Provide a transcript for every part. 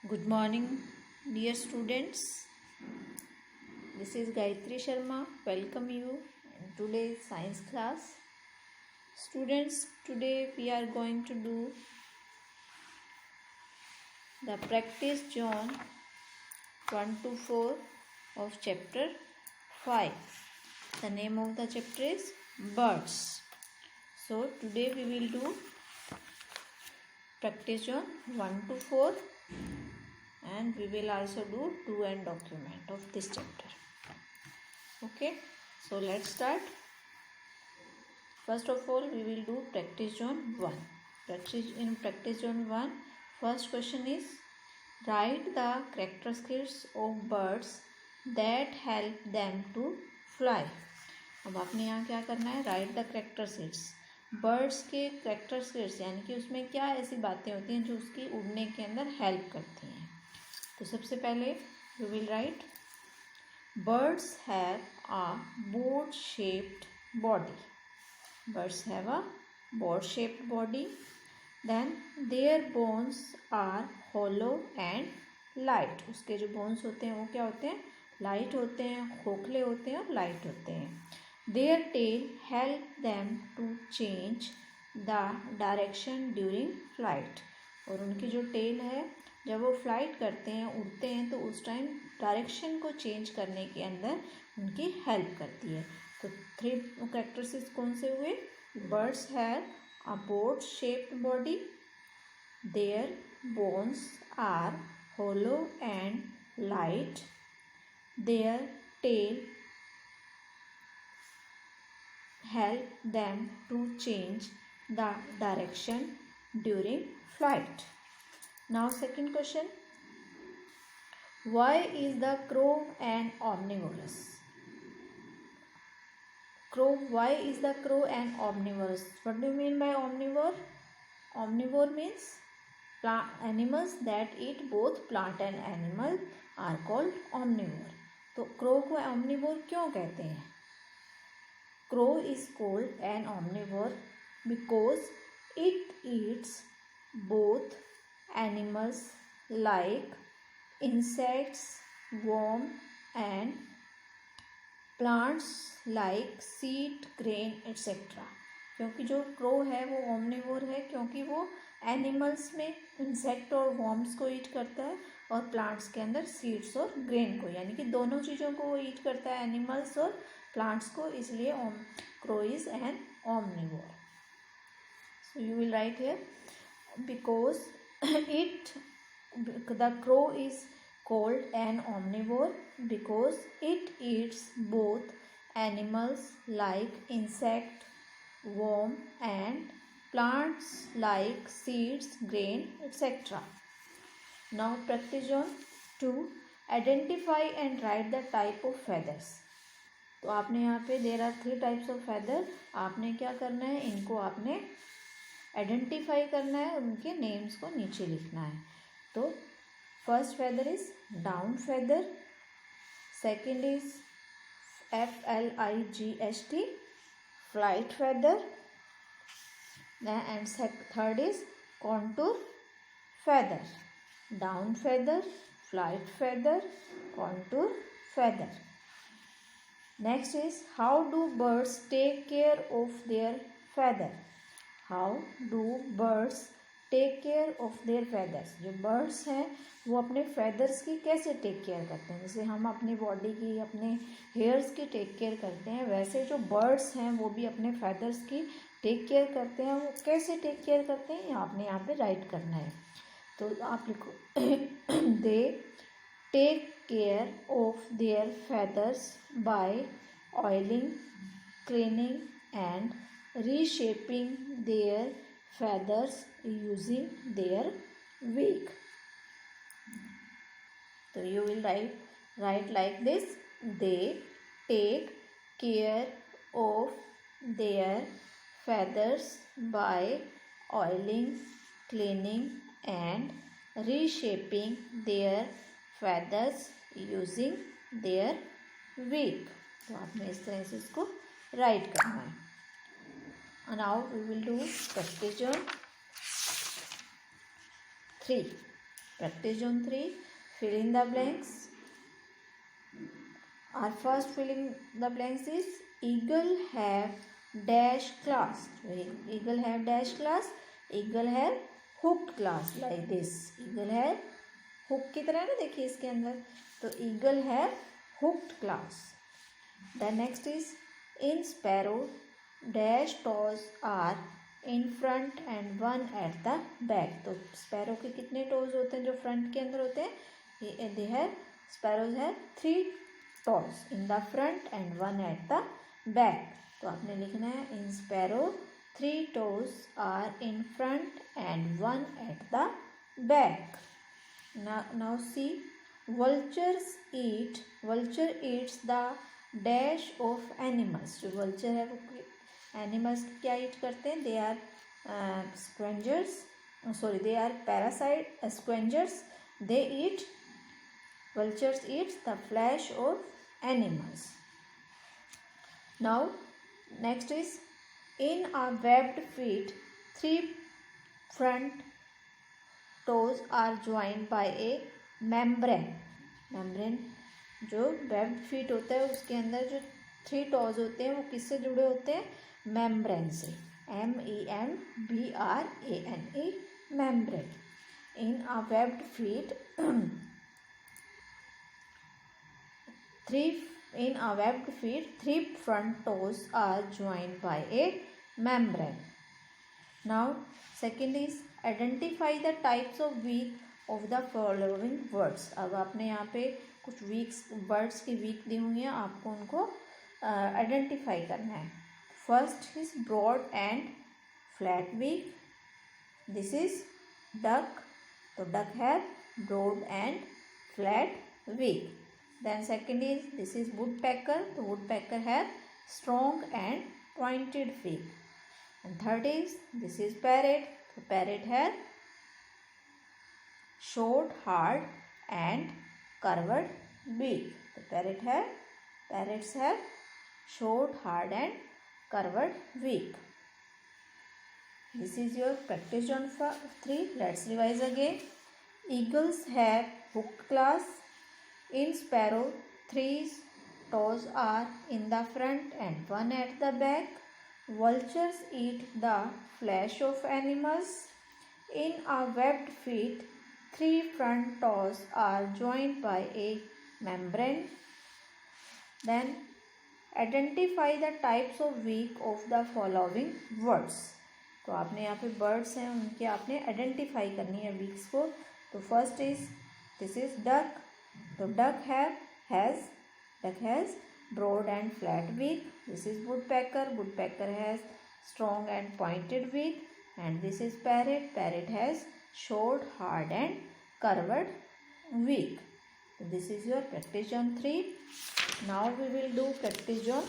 Good morning, dear students. This is Gayatri Sharma. Welcome you in today's science class. Students, today we are going to do the practice zone 1 to 4 of chapter 5. The name of the chapter is birds. So today we will do practice zone 1 to 4 and we will also do do and document of this chapter. Okay, so let's start. First of all, we will do practice zone 1. In practice zone 1, first question is write the characteristics of birds that help them to fly. अब आपने यहाँ क्या करना है, right the characteristics. Birds के characteristics यानी कि उसमें क्या ऐसी बातें होती हैं जो उसकी उड़ने के अंदर हेल्प करती हैं. तो सबसे पहले you will right birds have a boat shaped body. Birds have a boat shaped body. Then their bones are hollow and light. उसके जो bones होते हैं वो क्या होते हैं, light होते हैं, खोखले होते हैं और light होते हैं. Their tail help them to change the direction during flight. और उनकी जो tail है जब वो फ्लाइट करते हैं, उड़ते हैं, तो उस टाइम डायरेक्शन को चेंज करने के अंदर उनकी हेल्प करती है. तो 3 कैरेक्टरिस्टिक्स कौन से हुए, birds have a boat shaped body, their bones are hollow and light, their tail help them to change the direction during flight. Now second question, why is the crow an omnivorous? Why is the crow an omnivorous? What do you mean by omnivore? Omnivore means animals that eat both plant and animal are called omnivore. तो crow को omnivore क्यों कहते हैं? Crow is called an omnivore because it eats both animals like insects, worm and plants like seed, grain etc. क्योंकि जो crow है वो omnivore है क्योंकि वो एनिमल्स में इंसेक्ट और वॉर्म्स को ईट करता है और प्लांट्स के अंदर सीड्स और ग्रेन को, यानी कि दोनों चीज़ों को वो ईट करता है, एनिमल्स और प्लांट्स को, इसलिए crow is an omnivore. So you will write here because the crow is called an omnivore because it eats both animals like insect, worm and plants like seeds, grain etc. Now practice on 2, identify and write the type of feathers. तो आपने यहाँ पे there are 3 types of feather. आपने क्या करना है, इनको आपने आइडेंटिफाई करना है, उनके नेम्स को नीचे लिखना है. तो first feather is down feather, second is FLIGHT flight feather and third is contour feather. Down feather, flight feather, contour feather. Next is how do birds take care of their feather. How do birds take care of their feathers. जो बर्ड्स हैं वो अपने feathers की कैसे take care करते हैं, जैसे हम अपनी बॉडी की, अपने हेयर्स की टेक केयर करते हैं, वैसे जो बर्ड्स हैं वो भी अपने फेदर्स की टेक केयर करते हैं. वो कैसे टेक केयर करते हैं आपने यहाँ पे राइट करना है. तो आप लिखो they take care of their feathers by oiling, cleaning and reshaping their feathers using their beak. So you will write like this, they take care of their feathers by oiling, cleaning and reshaping their feathers using their beak. तो आपने इस तरह से इसको right करना है. Now we will do practice 3. Practice zone 3, fill in the blanks. Our first fill in the blanks is eagle have dash class. Eagle have dash class. Eagle have hooked class like this. Eagle have hook की तरह ना, देखिए इसके अंदर, तो eagle have hooked class. The next is in sparrow dash toes are in front and one at the back. तो sparrow के कितने toes होते हैं जो front के अंदर होते हैं? They have sparrows have 3 toes in the front and one at the back. तो आपने लिखना है in sparrow 3 toes are in front and one at the back. Now see, vulture eats the dash of animals. जो vulture है वो animals क्या eat करते हैं? They are scavengers. They are parasite scavengers. Vultures eats the flesh of animals. Now next is in a webbed feet 3 front toes are joined by a membrane. जो webbed feet होता है उसके अंदर जो 3 toes होते हैं वो किससे जुड़े होते हैं? मेम्ब्रेन से. MEMBRANE, membrane. In a webbed feet 3 front toes are joined by a membrane. Now second is identify the types of weak of the following words. अब आपने यहाँ पे कुछ वर्ड्स की वीक दी हुई हैं, आपको उनको आइडेंटिफाई करना है. First is broad and flat beak. This is duck. तो डक है broad and flat beak. Then second is this is woodpecker. The woodpecker have strong and pointed beak. And third is this is parrot. The parrot have short, hard and curved beak. The parrots have short, hard and curved beak. This is your practice zone 3. Let's revise again. Eagles have hooked class. In sparrow 3 toes are in the front and one at the back. Vultures eat the flesh of animals. In a webbed feet 3 front toes are joined by a membrane. Then identify the types of beak of the following words. तो आपने यहाँ पे birds हैं उनके आपने identify करनी है beaks को. तो first is this is duck. तो duck has broad and flat beak. This is woodpecker. Woodpecker has strong and pointed beak. And this is parrot. Parrot has short, hard and curved beak. So this is your practice zone 3. Now we will do practice zone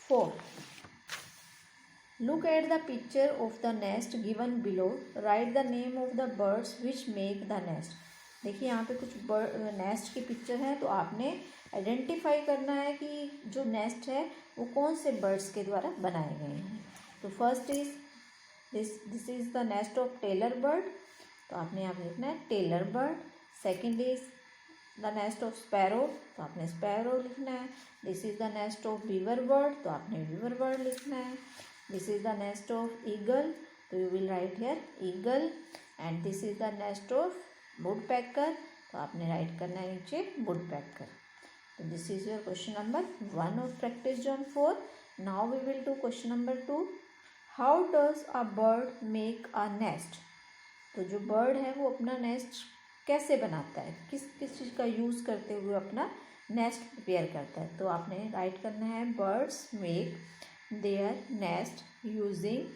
4. Look at the picture of the nest given below. Write the name of the birds which make the nest. देखिए यहाँ पे कुछ nest की picture है, तो आपने identify करना है कि जो नेस्ट है वो कौन से बर्ड्स के द्वारा बनाए गए हैं. तो first is this is the nest of tailor bird. तो आपने यहाँ पे लिखना है tailor bird. Second is the nest of sparrow. तो आपने स्पैरो लिखना है. This is the nest of weaver bird. तो आपने बीवर बर्ड लिखना है. This is the nest of eagle. तो you will write here eagle. And this is the nest of woodpecker. तो आपने राइट करना है नीचे वुडपेकर. तो this is your question number 1 of practice zone 4. Now we will do question number 2. How does a bird make a nest. तो जो bird है वो अपना नेस्ट कैसे बनाता है, किस चीज़ का यूज़ करते हुए अपना नेस्ट प्रिपेयर करता है. तो आपने राइट करना है birds make their nest using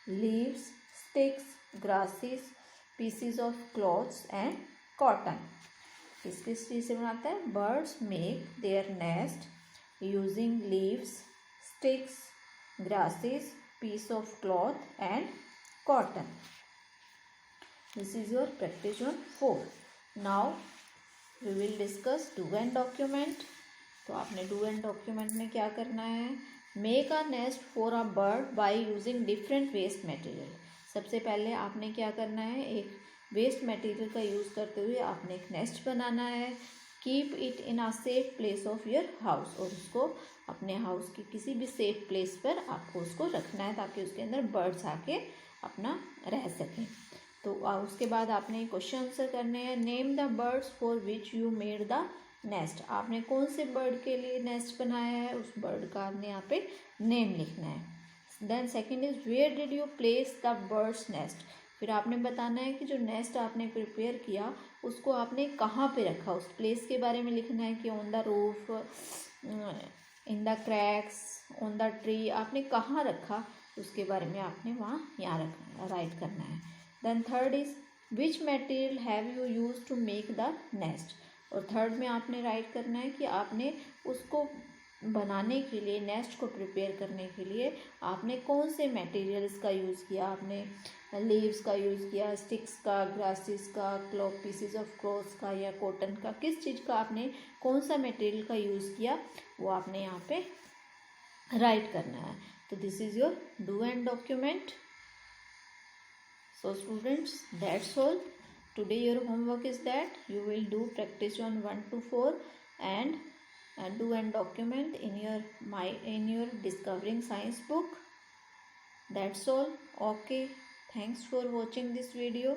leaves, sticks, grasses, pieces of cloths and cotton. किस चीज़ से बनाता है? Birds make their nest using leaves, sticks, grasses, piece of cloth and cotton. This is your practice on 4. Now we will discuss do and document. तो आपने do and document में क्या करना है? Make a nest for a bird by using different waste material. सबसे पहले आपने क्या करना है? एक वेस्ट मटेरियल का यूज़ करते हुए आपने एक नेस्ट बनाना है। Keep it in a safe place of your house, और उसको अपने हाउस की किसी भी सेफ प्लेस पर आपको उसको रखना है ताकि उसके अंदर बर्ड्स आके अपना रह सकें। तो उसके बाद आपने क्वेश्चन आंसर करने हैं। Name the birds for which you made the nest, आपने कौन से बर्ड के लिए नेस्ट बनाया है, उस बर्ड का आपने यहाँ पे नेम लिखना है। Then second is where did you place the birds nest, फिर आपने बताना है कि जो नेस्ट आपने प्रिपेयर किया उसको आपने कहाँ पे रखा, उस प्लेस के बारे में लिखना है कि on the roof, in the cracks, on the tree, आपने कहाँ रखा उसके बारे में आपने वहाँ यहाँ राइट करना है। Then third is which material have you use to make the nest, और थर्ड में आपने राइट करना है कि आपने उसको बनाने के लिए, नेस्ट को प्रिपेयर करने के लिए आपने कौन से मटेरियल्स का यूज़ किया, आपने लीव्स का यूज़ किया, स्टिक्स का, ग्रासेस का, क्लॉथ पीसेस ऑफ क्लॉथ्स का, या कॉटन का, किस चीज़ का आपने कौन सा मटेरियल का यूज़ किया वो आपने यहाँ पे राइट करना है। तो this is your do and document. So students, that's all. Today your homework is that you will do practice on 1 to 4 and do and document in your Discovering Science book. That's all. Okay. Thanks for watching this video.